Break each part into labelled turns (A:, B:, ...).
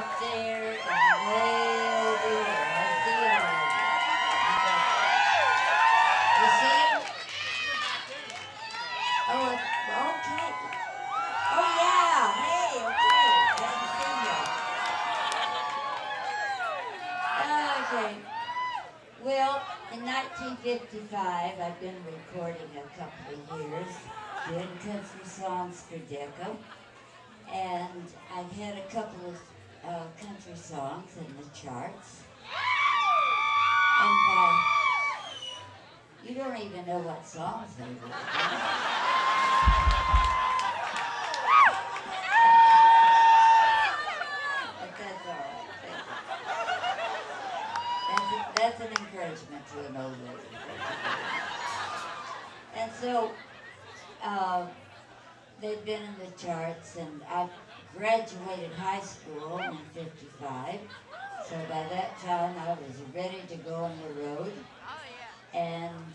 A: up there and way over here. I see all of you. You see them? Oh, okay. Oh, yeah. Hey, okay. Haven't seen you. Okay. Well, in 1955, I've been recording a couple of years, doing country songs for Deco, and I've had a couple of country songs in the charts. And you don't even know what songs they were. But that's all right. That's an encouragement to an old lady. And so, they've been in the charts, and I graduated high school in '55. So by that time, I was ready to go on the road. And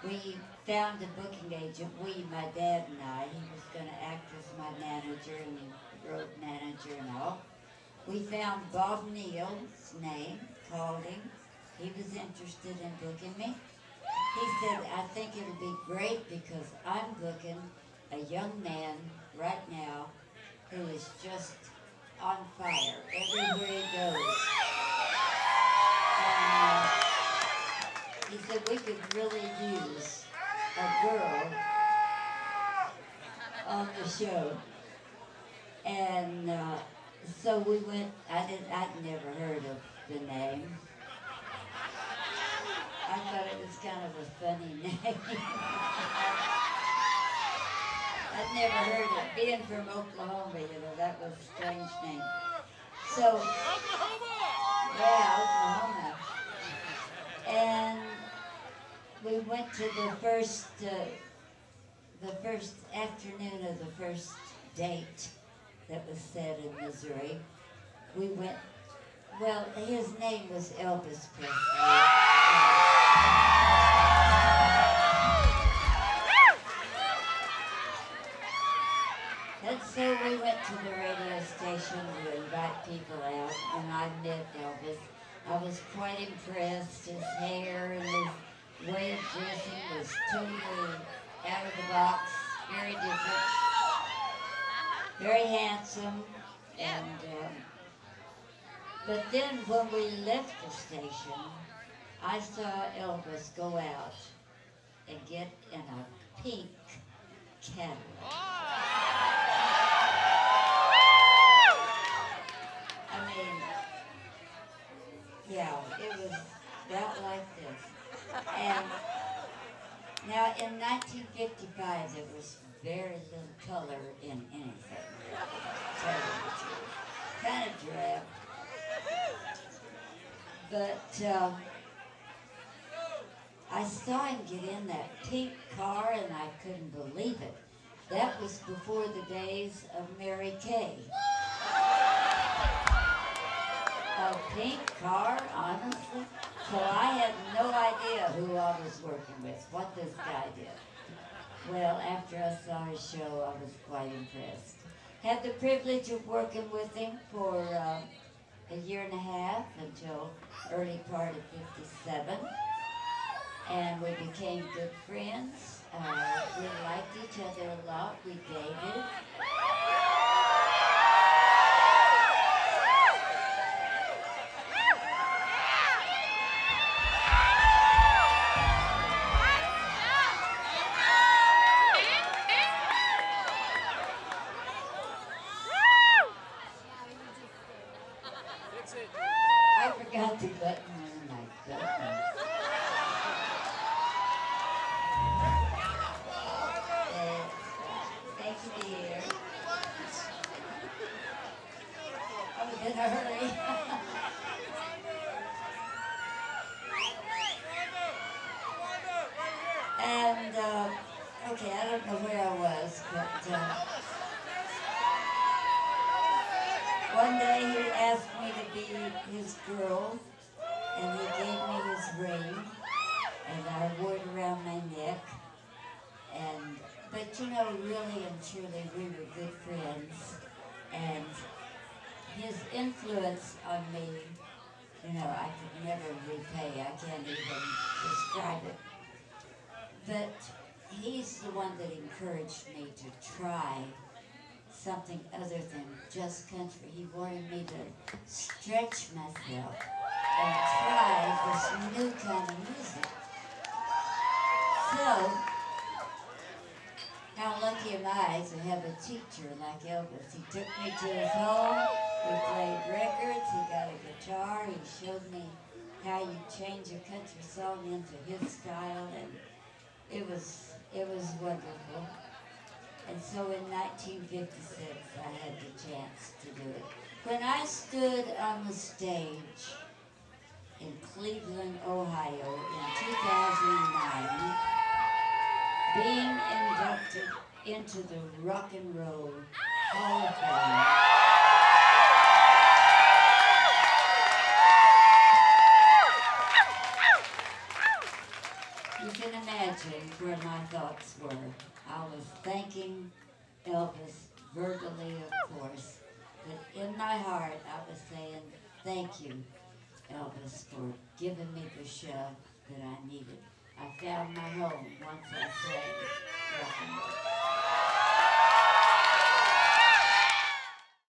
A: we found a booking agent, my dad and I. He was going to act as my manager and road manager and all. We found Bob Neal's name, called him. He was interested in booking me. He said, I think it'll be great because I'm booking a young man right now who is just on fire everywhere he goes. And he said we could really use a girl on the show. And so we went. I'd never heard of the name. I thought it was kind of a funny name. I'd never heard it. Being from Oklahoma, that was a strange name. So, yeah, Oklahoma. And we went to the first afternoon of the first date that was set in Missouri. We went, well, his name was Elvis Presley. And so we went to the radio station to invite people out, and I met Elvis. I was quite impressed. His hair and his way of dressing was totally out of the box, very different, very handsome. And but then when we left the station, I saw Elvis go out and get in a pink Cadillac. I mean, yeah, it was about like this. And now in 1955, there was very little color in anything. Kind of drab. But I saw him get in that pink car, and I couldn't believe it. That was before the days of Mary Kay. A pink car, honestly? So I had no idea who I was working with, what this guy did. Well, after I saw his show, I was quite impressed. Had the privilege of working with him for a year and a half until early part of '57. And we became good friends. We liked each other a lot. We dated. I forgot the button on my button. Thank you, dear. I was in a hurry. And, okay, I don't know where I was, but one day he asked me to be his girl, and he gave me his ring, and I wore it around my neck. But you know, really and truly, we were good friends. And his influence on me, you know, I could never repay. I can't even describe it. But he's the one that encouraged me to try something other than just country. He wanted me to stretch myself and try this new kind of music. So, how lucky am I to have a teacher like Elvis. He took me to his home, we played records, he got a guitar, he showed me how you change a country song into his style, and it was wonderful. And so in 1956, I had the chance to do it. When I stood on the stage in Cleveland, Ohio in 2009, being inducted into the Rock and Roll Hall of Fame. You can imagine where my thoughts were. I was thanking Elvis verbally, of course, but in my heart I was saying, thank you, Elvis, for giving me the shove that I needed. I found my home once I sang rock and roll.